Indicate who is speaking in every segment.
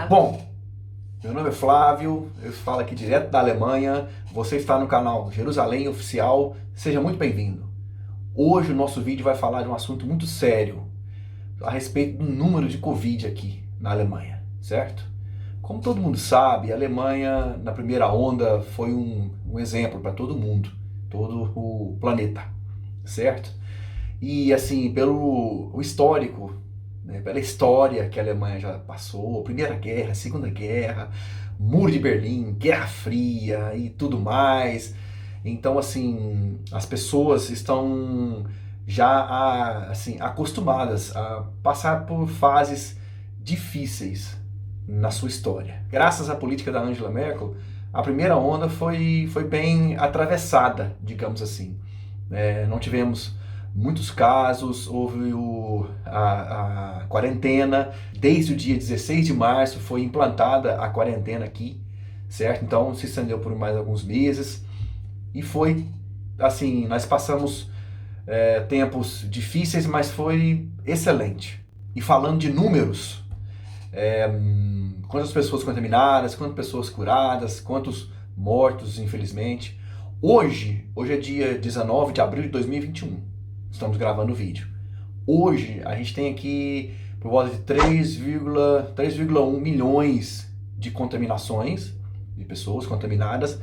Speaker 1: Bom, meu nome é Flávio, eu falo aqui direto da Alemanha, você está no canal Jerusalém Oficial, seja muito bem-vindo. Hoje o nosso vídeo vai falar de um assunto muito sério, a respeito do número de Covid aqui na Alemanha, certo? Como todo mundo sabe, a Alemanha na primeira onda foi um exemplo para todo mundo, todo o planeta, certo? E assim, pelo o histórico, né, pela história que a Alemanha já passou, Primeira Guerra, Segunda Guerra, Muro de Berlim, Guerra Fria e tudo mais. Então, assim, as pessoas estão já assim, acostumadas a passar por fases difíceis na sua história. Graças à política da Angela Merkel, a primeira onda foi bem atravessada, digamos assim. Não tivemos muitos casos, houve a quarentena, desde o dia 16 de março foi implantada a quarentena aqui, certo? Então se estendeu por mais alguns meses e foi assim, nós passamos tempos difíceis, mas foi excelente. E falando de números, quantas pessoas contaminadas, quantas pessoas curadas, quantos mortos, infelizmente. Hoje é dia 19 de abril de 2021. Estamos gravando o vídeo. Hoje a gente tem aqui por volta de 3,1 milhões de contaminações, de pessoas contaminadas,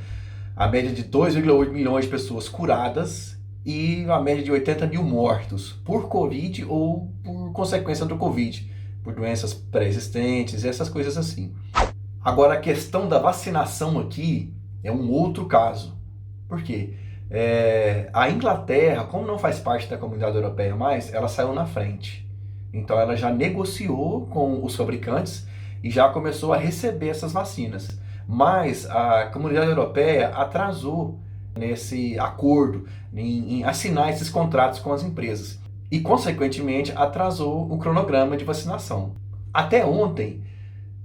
Speaker 1: a média de 2,8 milhões de pessoas curadas e a média de 80 mil mortos por Covid ou por consequência do Covid, por doenças pré-existentes, essas coisas assim. Agora a questão da vacinação aqui é um outro caso. Por quê? A Inglaterra, como não faz parte da comunidade europeia mais, ela saiu na frente. Então ela já negociou com os fabricantes e já começou a receber essas vacinas. Mas a comunidade europeia atrasou nesse acordo, em assinar esses contratos com as empresas. E, consequentemente, atrasou o cronograma de vacinação. Até ontem,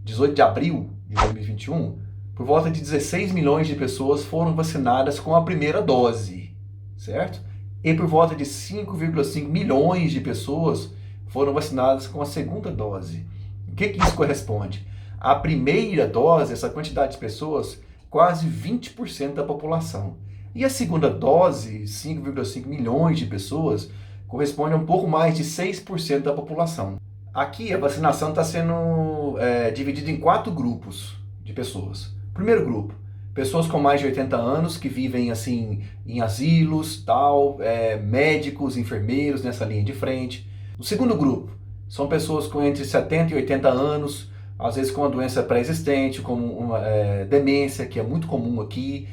Speaker 1: 18 de abril de 2021, por volta de 16 milhões de pessoas foram vacinadas com a primeira dose, certo? E por volta de 5,5 milhões de pessoas foram vacinadas com a segunda dose. O que isso corresponde? A primeira dose, essa quantidade de pessoas, quase 20% da população. E a segunda dose, 5,5 milhões de pessoas, corresponde a um pouco mais de 6% da população. Aqui a vacinação está sendo dividida em 4 grupos de pessoas. Primeiro grupo, pessoas com mais de 80 anos que vivem assim em asilos, tal, médicos, enfermeiros nessa linha de frente. O segundo grupo são pessoas com entre 70 e 80 anos, às vezes com uma doença pré-existente, como uma demência, que é muito comum aqui,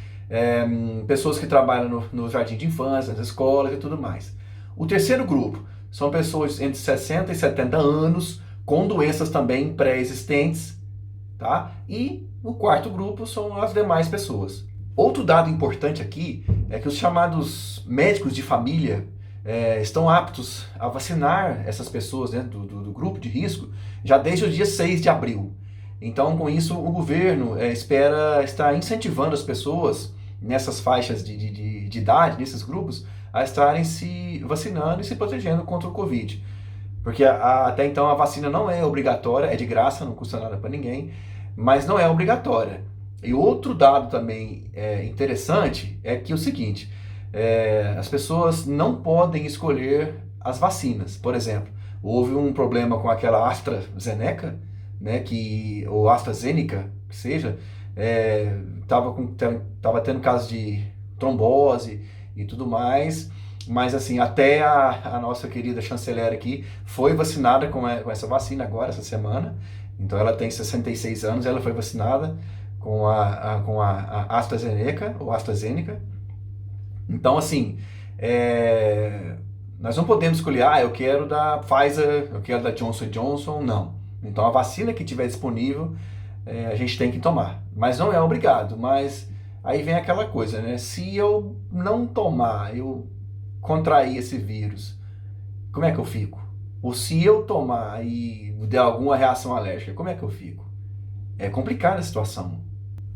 Speaker 1: pessoas que trabalham no jardim de infância, nas escolas e tudo mais. O terceiro grupo são pessoas entre 60 e 70 anos, com doenças também pré-existentes, tá? E o quarto grupo são as demais pessoas. Outro dado importante aqui é que os chamados médicos de família estão aptos a vacinar essas pessoas dentro do grupo de risco já desde o dia 6 de abril. Então, com isso, o governo espera estar incentivando as pessoas nessas faixas de idade, nesses grupos, a estarem se vacinando e se protegendo contra o Covid. Porque até então a vacina não é obrigatória, é de graça, não custa nada para ninguém, mas não é obrigatória. E outro dado também interessante é que o seguinte, as pessoas não podem escolher as vacinas. Por exemplo, houve um problema com aquela AstraZeneca, né, ou AstraZeneca, que seja, tava tendo casos de trombose e tudo mais, mas assim, até a nossa querida chanceler aqui foi vacinada com essa vacina agora, essa semana. Então ela tem 66 anos, ela foi vacinada com a AstraZeneca, ou AstraZeneca. Então assim, nós não podemos escolher, eu quero da Pfizer, eu quero da Johnson Johnson, não. Então a vacina que tiver disponível, a gente tem que tomar. Mas não é obrigado, mas aí vem aquela coisa, né? Se eu não tomar, eu contrair esse vírus, como é que eu fico? Ou se eu tomar e der alguma reação alérgica, como é que eu fico? É complicada a situação.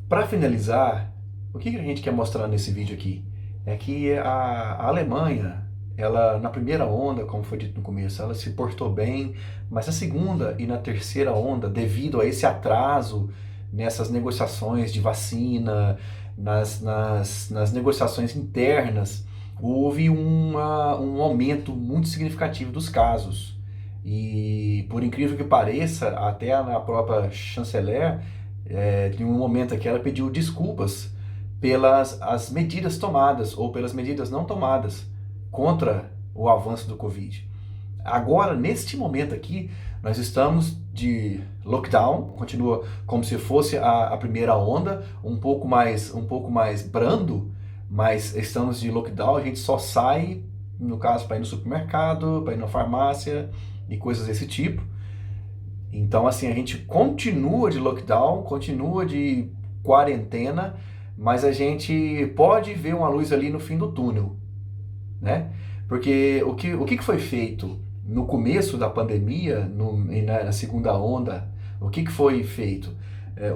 Speaker 1: Para finalizar, o que a gente quer mostrar nesse vídeo aqui? É que a Alemanha ela, na primeira onda, como foi dito no começo, ela se portou bem, mas na segunda e na terceira onda, devido a esse atraso nessas negociações de vacina, nas negociações internas, houve um aumento muito significativo dos casos. E, por incrível que pareça, até a própria chanceler, em um momento aqui, ela pediu desculpas pelas as medidas tomadas ou pelas medidas não tomadas contra o avanço do Covid. Agora, neste momento aqui, nós estamos de lockdown, continua como se fosse a primeira onda, um pouco mais brando, mas estamos de lockdown, a gente só sai, no caso, para ir no supermercado, para ir na farmácia e coisas desse tipo. Então, assim, a gente continua de lockdown, continua de quarentena, mas a gente pode ver uma luz ali no fim do túnel, né? Porque o que foi feito no começo da pandemia, na segunda onda, o que foi feito?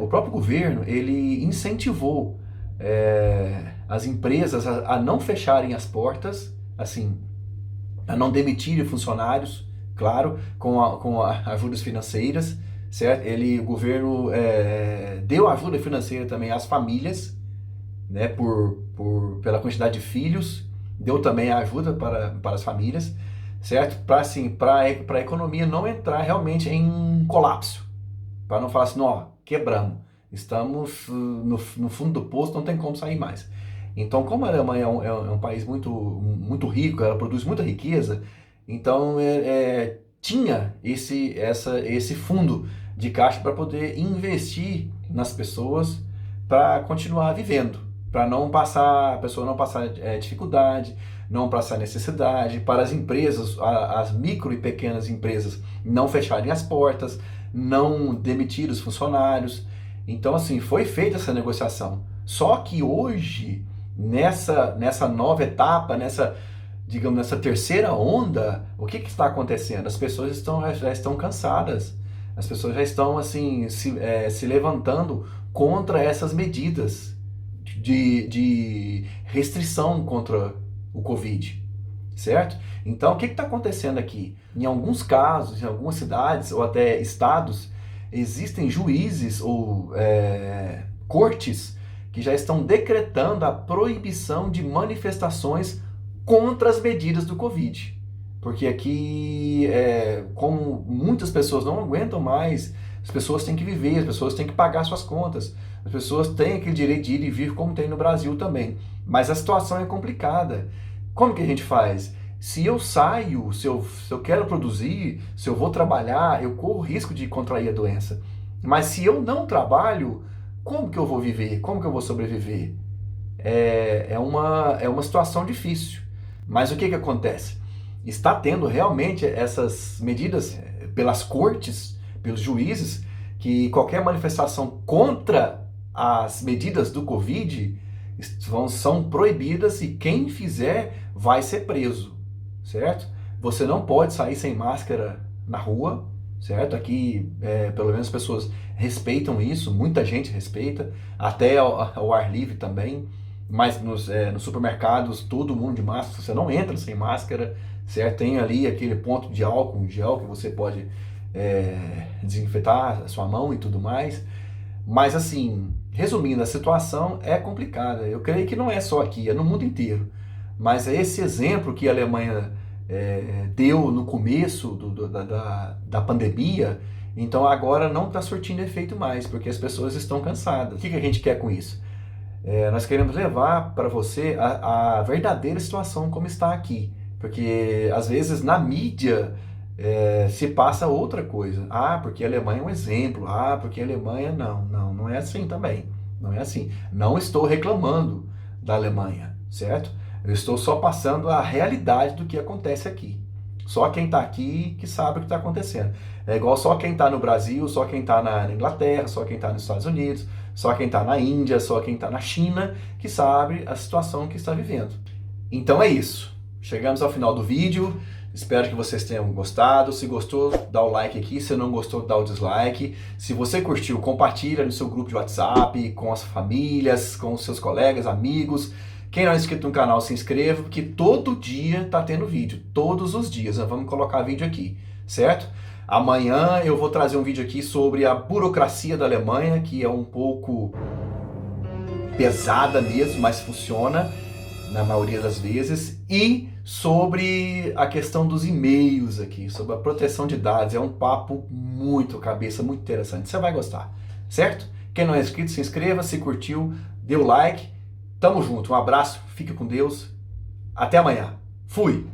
Speaker 1: O próprio governo, ele incentivou as empresas a não fecharem as portas, assim, a não demitirem funcionários, claro, com ajudas financeiras, certo? O governo deu ajuda financeira também às famílias, né, pela quantidade de filhos, deu também a ajuda para as famílias, certo? Para assim, para a economia não entrar realmente em colapso, para não falar assim, ó, quebramos, estamos no fundo do poço, não tem como sair mais. Então, como a Alemanha é um país muito rico, ela produz muita riqueza, então tinha esse fundo de caixa para poder investir nas pessoas para continuar vivendo, para a pessoa não passar dificuldade, não passar necessidade, para as empresas, as micro e pequenas empresas não fecharem as portas, não demitir os funcionários. Então, assim, foi feita essa negociação. Só que hoje, nessa nova etapa, digamos, nessa terceira onda, o que está acontecendo? As pessoas já estão cansadas. As pessoas já estão, assim, se levantando contra essas medidas de restrição contra o Covid, certo? Então, o que está acontecendo aqui? Em alguns casos, em algumas cidades ou até estados, existem juízes ou cortes que já estão decretando a proibição de manifestações contra as medidas do Covid. Porque aqui, como muitas pessoas não aguentam mais, as pessoas têm que viver, as pessoas têm que pagar suas contas, as pessoas têm aquele direito de ir e vir como tem no Brasil também. Mas a situação é complicada. Como que a gente faz? Se eu saio, se eu quero produzir, se eu vou trabalhar, eu corro risco de contrair a doença. Mas se eu não trabalho, como que eu vou viver? Como que eu vou sobreviver? É uma situação difícil. Mas o que acontece? Está tendo realmente essas medidas pelas cortes, pelos juízes, que qualquer manifestação contra as medidas do Covid são proibidas e quem fizer vai ser preso, certo? Você não pode sair sem máscara na rua, certo? Aqui, pelo menos as pessoas respeitam isso, muita gente respeita, até ao ar livre também, mas nos supermercados, todo mundo de máscara, você não entra sem máscara, certo? Tem ali aquele ponto de álcool, um gel que você pode desinfetar a sua mão e tudo mais. Mas assim, resumindo, a situação é complicada. Eu creio que não é só aqui, é no mundo inteiro. Mas esse exemplo que a Alemanha deu no começo da pandemia, então agora não está surtindo efeito mais, porque as pessoas estão cansadas. O que a gente quer com isso? Nós queremos levar para você a verdadeira situação como está aqui. Porque às vezes na mídia se passa outra coisa. Ah, porque a Alemanha é um exemplo. Ah, porque a Alemanha... Não é assim também. Não é assim. Não estou reclamando da Alemanha, certo? Eu estou só passando a realidade do que acontece aqui. Só quem está aqui que sabe o que está acontecendo. É igual só quem está no Brasil, só quem está na Inglaterra, só quem está nos Estados Unidos, só quem está na Índia, só quem está na China, que sabe a situação que está vivendo. Então é isso. Chegamos ao final do vídeo. Espero que vocês tenham gostado. Se gostou, dá o like aqui. Se não gostou, dá o dislike. Se você curtiu, compartilha no seu grupo de WhatsApp, com as famílias, com os seus colegas, amigos, Quem não é inscrito no canal, se inscreva, porque todo dia tá tendo vídeo. Todos os dias. Nós vamos colocar vídeo aqui, certo? Amanhã eu vou trazer um vídeo aqui sobre a burocracia da Alemanha, que é um pouco pesada mesmo, mas funciona na maioria das vezes. E sobre a questão dos e-mails aqui, sobre a proteção de dados. É um papo muito cabeça, muito interessante. Você vai gostar, certo? Quem não é inscrito, se inscreva. Se curtiu, dê o like. Tamo junto. Um abraço, fique com Deus. Até amanhã. Fui!